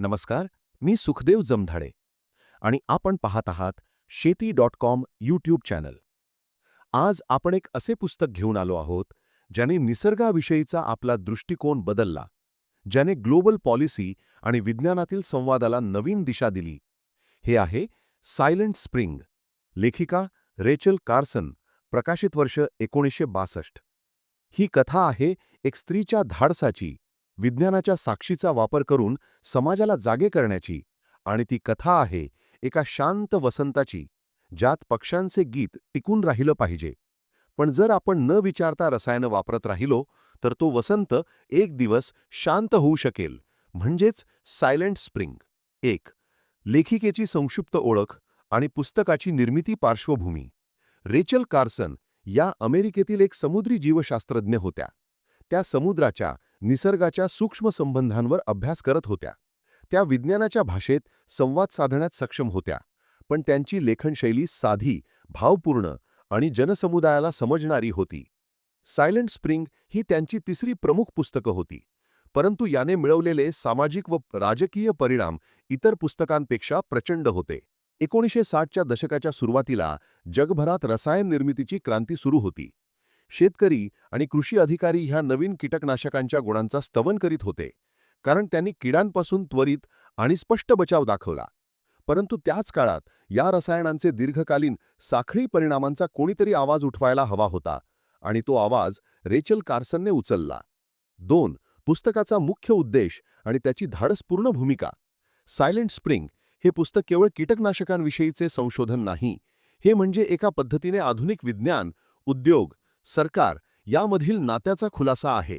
नमस्कार, मी सुखदेव जमधाडे आणि आपण पाहत आहात शेती.com यूट्यूब चॅनल. आज आपण एक असे पुस्तक घेऊन आलो आहोत ज्याने निसर्गाविषयीचा आपला दृष्टिकोन बदलला, ज्याने ग्लोबल पॉलिसी आणि विज्ञानातील संवादाला नवीन दिशा दिली. हे आहे सायलेंट स्प्रिंग, लेखिका रेचल कार्सन, प्रकाशित वर्ष 1962. ही कथा आहे एक स्त्रीच्या धाडसाची, विज्ञानाच्या साक्षीचा वापर करून समाजाला जागे करण्याची. आणि ती कथा आहे एका शांत वसंताची, ज्यात पक्ष्यांचे गीत टिकून राहिलं पाहिजे. पण जर आपण न विचारता रसायनं वापरत राहिलो तर तो वसंत एक दिवस शांत होऊ शकेल. म्हणजेच सायलेंट स्प्रिंग. एक, लेखिकेची संक्षिप्त ओळख आणि पुस्तकाची निर्मिती पार्श्वभूमी. रेचल कार्सन या अमेरिकेतील एक समुद्री जीवशास्त्रज्ञ होत्या. त्या समुद्राच्या, निसर्गाच्या सूक्ष्म संबंधांवर अभ्यास करत होत्या. त्या विज्ञानाच्या भाषेत संवाद साधण्यात सक्षम होत्या, पण त्यांची लेखनशैली साधी, भावपूर्ण आणि जनसमुदायाला समजणारी होती. सायलेंट स्प्रिंग ही त्यांची तिसरी प्रमुख पुस्तकं होती, परंतु याने मिळवलेले सामाजिक व राजकीय परिणाम इतर पुस्तकांपेक्षा प्रचंड होते. 1960च्या दशकाच्या सुरुवातीला जगभरात रसायन निर्मितीची क्रांती सुरू होती. शेतकरी आणि कृषी अधिकारी ह्या नवीन कीटकनाशकांच्या गुणांचा स्तवन करीत होते, कारण त्यांनी किडांपासून त्वरित आणि स्पष्ट बचाव दाखवला. परंतु त्याच काळात या रसायनांचे दीर्घकालीन साखळी परिणामांचा कोणीतरी आवाज उठवायला हवा होता, आणि तो आवाज रेचल कार्सनने उचलला. 2. पुस्तकाचा मुख्य उद्देश आणि त्याची धाडसपूर्ण भूमिका. सायलेंट स्प्रिंग हे पुस्तक केवळ कीटकनाशकांविषयीचे संशोधन नाही, हे म्हणजे एका पद्धतीने आधुनिक विज्ञान, उद्योग, सरकार यामधील नात्याचा खुलासा आहे.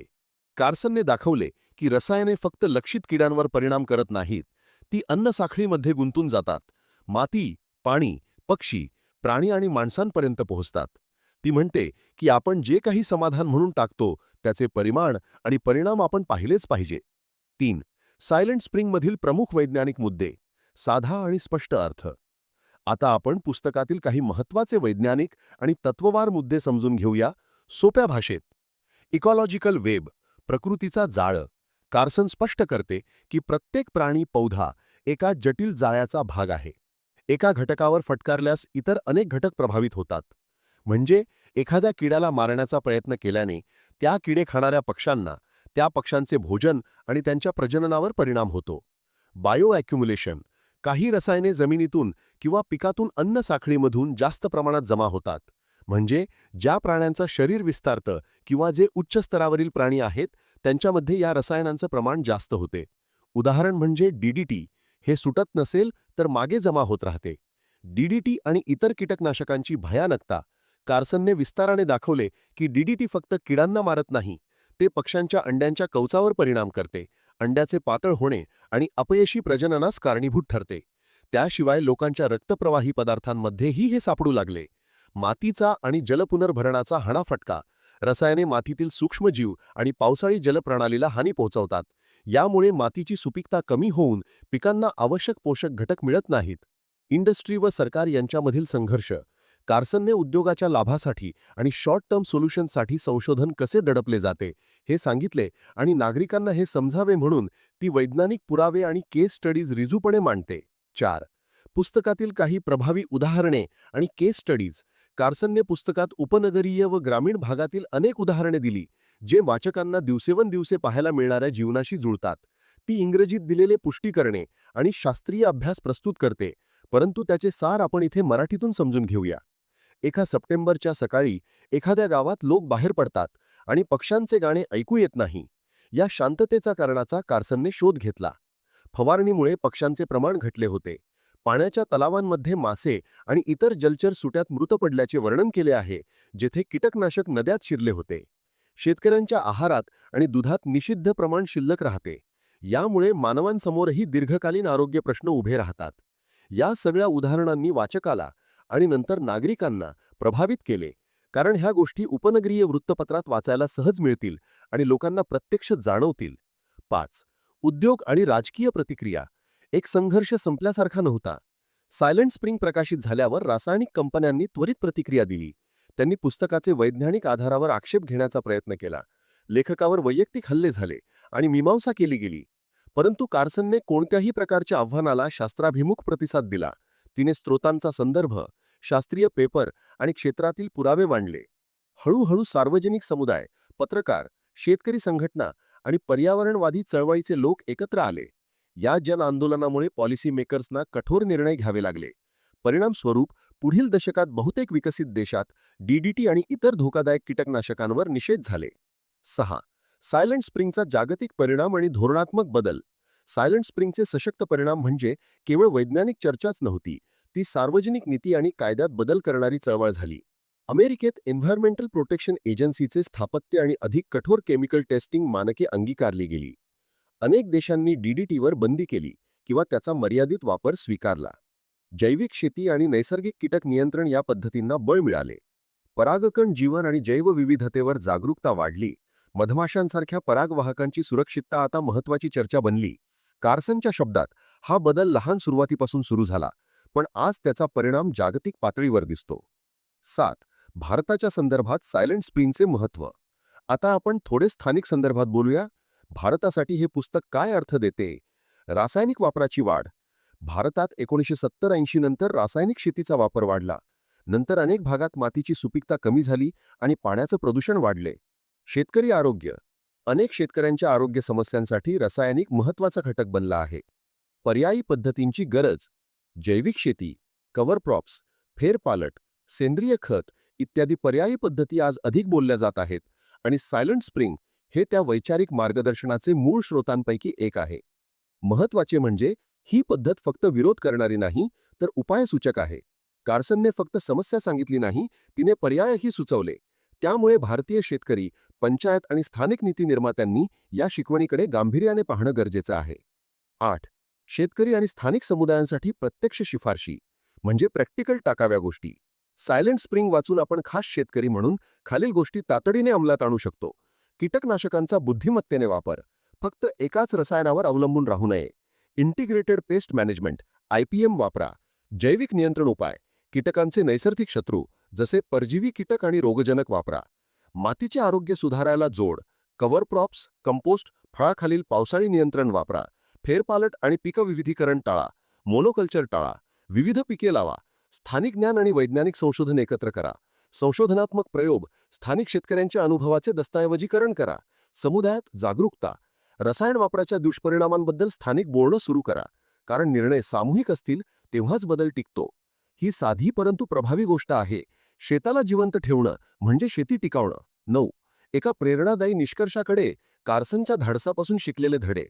कार्सनने दाखवले की रसायने फक्त लक्षित किड्यांवर परिणाम करत नाहीत, ती अन्न साखळीमध्ये गुंतून जातात. माती, पाणी, पक्षी, प्राणी आणि माणसांपर्यंत पोहोचतात. ती म्हणते की आपण जे काही समाधान म्हणून टाकतो त्याचे परिमाण आणि परिणाम आपण पाहिलेच पाहिजे. 3. सायलेंट स्प्रिंगमधील प्रमुख वैज्ञानिक मुद्दे. साधा आणि स्पष्ट अर्थ. आता आपण पुस्तकातील काही महत्त्वाचे वैज्ञानिक आणि तत्ववार मुद्दे समजून घेऊया, सोप्या भाषेत. इकॉलॉजिकल वेब, प्रकृतीचा जाळं. कार्सन स्पष्ट करते की प्रत्येक प्राणी, पौधा एका जटिल जाळ्याचा भाग आहे. एका घटकावर फटकारल्यास इतर अनेक घटक प्रभावित होतात. म्हणजे एखाद्या किड्याला मारण्याचा प्रयत्न केल्याने त्या किडे खाणाऱ्या पक्ष्यांना, त्या पक्ष्यांचे भोजन आणि त्यांच्या प्रजननावर परिणाम होतो. बायो ॲक्युम्युलेशन. काही रसायने जमिनीतून किंवा पिकातून अन्न साखळीमधून जास्त प्रमाणात जमा होतात. म्हणजे ज्या प्राण्यांचं शरीर विस्तारतं किंवा जे उच्च स्तरावरील प्राणी आहेत त्यांच्यामध्ये या रसायनांचं प्रमाण जास्त होते. उदाहरण म्हणजे डीडीटी. हे सुटत नसेल तर मागे जमा होत राहते. डीडीटी आणि इतर कीटकनाशकांची भयानकता. कार्सनने विस्ताराने दाखवले की डीडीटी फक्त किडांना मारत नाही, ते पक्ष्यांच्या अंड्यांच्या कवचावर परिणाम करते, अंड्याचे पातळ होणे आणि अपयशी प्रजननास कारणीभूत ठरते. त्याशिवाय लोकांच्या रक्तप्रवाही पदार्थांमध्येही हे सापडू लागले. मातीचा आणि जलपुनर्भरणाचा हाणाफटका. रसायने मातीतील सूक्ष्मजीव आणि पावसाळी जलप्रणालीला हानी पोहोचवतात. यामुळे मातीची सुपीकता कमी होऊन पिकांना आवश्यक पोषक घटक मिळत नाहीत. इंडस्ट्री व सरकार यांच्यामधील संघर्ष. कार्सनने उद्योगाच्या लाभासाठी आणि शॉर्ट टर्म सोल्युशनसाठी संशोधन कसे दडपले जाते हे सांगितले आणि नागरिकांना हे समजावे म्हणून ती वैज्ञानिक पुरावे आणि केस स्टडीज रिजूपणे मांडते. 4. पुस्तकातील काही प्रभावी उदाहरणे आणि केस स्टडीज. कार्सनने पुस्तकात उपनगरीय व ग्रामीण भागातील अनेक उदाहरणे दिली, जे वाचकांना दिवसेंदिवस पाहायला मिळणाऱ्या जीवनाशी जुळतात. ती इंग्रजीत दिलेले पुष्टी करणे आणि शास्त्रीय अभ्यास प्रस्तुत करते, परंतु त्याचे सार आपण इथे मराठीतून समजून घेऊया. एका सप्टेंबरच्या सकाळी एखाद्या गावात लोक बाहेर पडतात आणि पक्ष्यांचे गाणे ऐकू येत नाही. या शांततेचा कारणाचा कार्सनने शोध घेतला. फवारणीमुळे पक्ष्यांचे प्रमाण घटले होते. पाण्याच्या तलावांमध्ये मासे आणि इतर जलचर सुट्यात मृत पडल्याचे वर्णन केले आहे, जेथे कीटकनाशक नद्यात शिरले होते. शेतकऱ्यांच्या आहारात आणि दुधात निषिद्ध प्रमाण शिल्लक राहते. यामुळे मानवांसमोरही दीर्घकालीन आरोग्य प्रश्न उभे राहतात. या सगळ्या उदाहरणांनी वाचकाला आणि नंतर नागरिकांना प्रभावित केले, कारण ह्या गोष्टी उपनगरीय वृत्तपत्रात वाचायला सहज मिळतील आणि लोकांना प्रत्यक्ष जाणवतील. 5. उद्योग आणि राजकीय प्रतिक्रिया. एक संघर्ष संपल्यासारखा नव्हता. सायलेंट स्प्रिंग प्रकाशित झाल्यावर रासायनिक कंपन्यांनी त्वरित प्रतिक्रिया दिली. त्यांनी पुस्तकाचे वैज्ञानिक आधारावर आक्षेप घेण्याचा प्रयत्न केला. लेखकावर वैयक्तिक हल्ले झाले आणि मीमांसा केली गेली. परंतु कार्सनने कोणत्याही प्रकारच्या आव्हानाला शास्त्राभिमुख प्रतिसाद दिला. तिने स्रोतांचा संदर्भ, शास्त्रीय पेपर आणि क्षेत्रातील पुरावे मांडले. हळूहळू सार्वजनिक समुदाय, पत्रकार, शेतकरी संघटना आणि पर्यावरणवादी चळवळीचे लोक एकत्र आले. या जन आंदोलनामुळे पॉलिसी मेकर्सना कठोर निर्णय घ्यावे लागले. परिणामस्वरूप पुढील दशकात बहुतेक विकसित देशात डीडीटी आणि इतर धोकादायक कीटकनाशकांवर निषेध झाले. 6. सायलेंट स्प्रिंगचा जागतिक परिणाम आणि धोरणात्मक बदल. सायलेंट स्प्रिंगचे सशक्त परिणाम म्हणजे केवळ वैज्ञानिक चर्चाच नव्हती, ती सार्वजनिक नीती आणि कायद्यात बदल करणारी चळवळ झाली. अमेरिकेत एन्व्हायर्मेंटल प्रोटेक्शन एजन्सीचे स्थापत्य आणि अधिक कठोर केमिकल टेस्टिंग मानके अंगीकारली गेली. अनेक देशांनी डीडीटीवर बंदी केली किंवा त्याचा मर्यादित वापर स्वीकारला. जैविक शेती आणि नैसर्गिक कीटक नियंत्रण या पद्धतींना बळ मिळाले. परागकण जीवन आणि जैवविविधतेवर जागरूकता वाढली. मधमाशांसारख्या परागवाहकांची सुरक्षितता आता महत्त्वाची चर्चा बनली. कार्सनच्या शब्दात, हा बदल लहान सुरुवातीपासून सुरू झाला, पण आज त्याचा परिणाम जागतिक पातळीवर दिसतो. 7. भारताच्या संदर्भात सायलेंट स्प्रिंगचे महत्त्व. आता आपण थोडे स्थानिक संदर्भात बोलूया. भारतासाठी हे पुस्तक काय अर्थ देते? रासायनिक वापराची वाढ. भारतात 1970-80 नंतर रासायनिक शेतीचा वापर वाढला. नंतर अनेक भागात मातीची सुपीकता कमी झाली आणि पाण्याचं प्रदूषण वाढले. शेतकरी आरोग्य. अनेक शेतकऱ्यांच्या आरोग्य समस्यांसाठी रासायनिक महत्त्वाचा घटक बनला आहे. पर्यायी पद्धतींची गरज. जैविक शेती, कव्हर क्रॉप्स, फेरपालट, सेंद्रिय खत इत्यादी पर्यायी पद्धती आज अधिक बोलल्या जात आहेत आणि सायलेंट स्प्रिंग हे त्या वैचारिक मार्गदर्शनाचे मूळ स्रोतांपैकी एक आहे. महत्त्वाचे म्हणजे ही पद्धत फक्त विरोध करणारी नाही, तर उपायसूचक आहे. कार्सनने फक्त समस्या सांगितली नाही, तिने पर्यायही सुचवले. त्यामुळे भारतीय शेतकरी, पंचायत आणि स्थानिक नीती निर्मात्यांनी या शिकवणीकडे गांभीर्याने पाहणं गरजेचं आहे. 8. शेतकरी आणि स्थानिक समुदायांसाठी प्रत्यक्ष शिफारशी म्हणजे प्रॅक्टिकल टाकाव्या गोष्टी. सायलेंट स्प्रिंग वाचून आपण खास शेतकरी म्हणून खालील गोष्टी तातडीने अंमलात आणू शकतो. कीटकनाशकांचा बुद्धिमत्तेने वापर. फक्त एकाच रसायनावर अवलंबून राहू नये. इंटिग्रेटेड पेस्ट मॅनेजमेंट IPM वापरा. जैविक नियंत्रण उपाय. कीटकांचे नैसर्गिक शत्रू जसे परजीवी कीटक आणि रोगजनक वापरा. मातीचे आरोग्य सुधारायला जोड. कव्हर क्रॉप्स, कंपोस्ट, फळाखालील पावसाळी नियंत्रण वापरा. फेरपालट आणि पिकविविधीकरण टाळा. मोनोकल्चर टाळा. विविध पिके लावा. स्थानिक ज्ञान आणि वैज्ञानिक संशोधन एकत्र करा. संशोधनात्मक प्रयोग, स्थानिक शेतकऱ्यांच्या अनुभवाचे दस्तऐवजीकरण करा. समुदायात जागरूकता. रसायन वापराच्या दुष्परिणामांबद्दल स्थानिक बोलणं सुरू करा. कारण निर्णय सामूहिक असतील तेव्हाच बदल टिकतो. ही साधी परंतु प्रभावी गोष्ट आहे. शेताला जिवंत ठेवणं म्हणजे शेती टिकवणं. 9. एका प्रेरणादायी निष्कर्षाकडे. कार्सनच्या धाडसापासून शिकलेले धडे.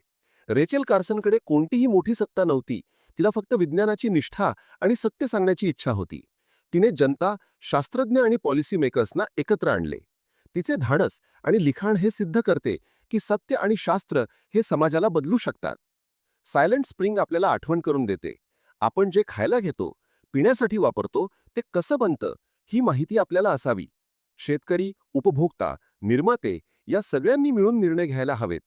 रेचेल कार्सनकडे कोणतीही मोठी सत्ता नव्हती. तिला फक्त विज्ञानाची निष्ठा आणि सत्य सांगण्याची इच्छा होती. तिने जनता, शास्त्रज्ञ आणि पॉलिसी मेकर्सना एकत्र आणले. तिचे धाडस आणि लिखाण हे सिद्ध करते की सत्य आणि शास्त्र हे समाजाला बदलू शकतात. सायलेंट स्प्रिंग आपल्याला आठवण करून देते, आपण जे खायला घेतो, पिण्यासाठी वापरतो, ते कसं बनतं ही माहिती आपल्याला असावी. शेतकरी, उपभोक्ता, निर्माते या सगळ्यांनी मिळून निर्णय घ्यायला हवेत.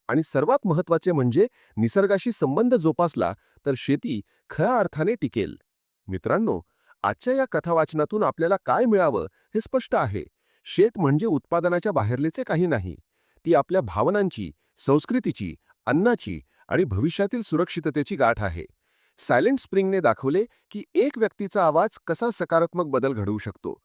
आणि सर्वात महत्त्वाचे म्हणजे निसर्गाशी संबंध जोपासला तर शेती खऱ्या अर्थाने टिकेल. मित्रांनो, आजच्या या कथावाचनातून आपल्याला काय मिळावं हे स्पष्ट आहे. शेत म्हणजे उत्पादनाच्या बाहेरलेचे काही नाही. ती आपल्या भावनांची, संस्कृतीची, अन्नाची आणि भविष्यातील सुरक्षिततेची गाठ आहे. सायलेंट स्प्रिंगने दाखवले की एक व्यक्तीचा आवाज कसा सकारात्मक बदल घडवू शकतो.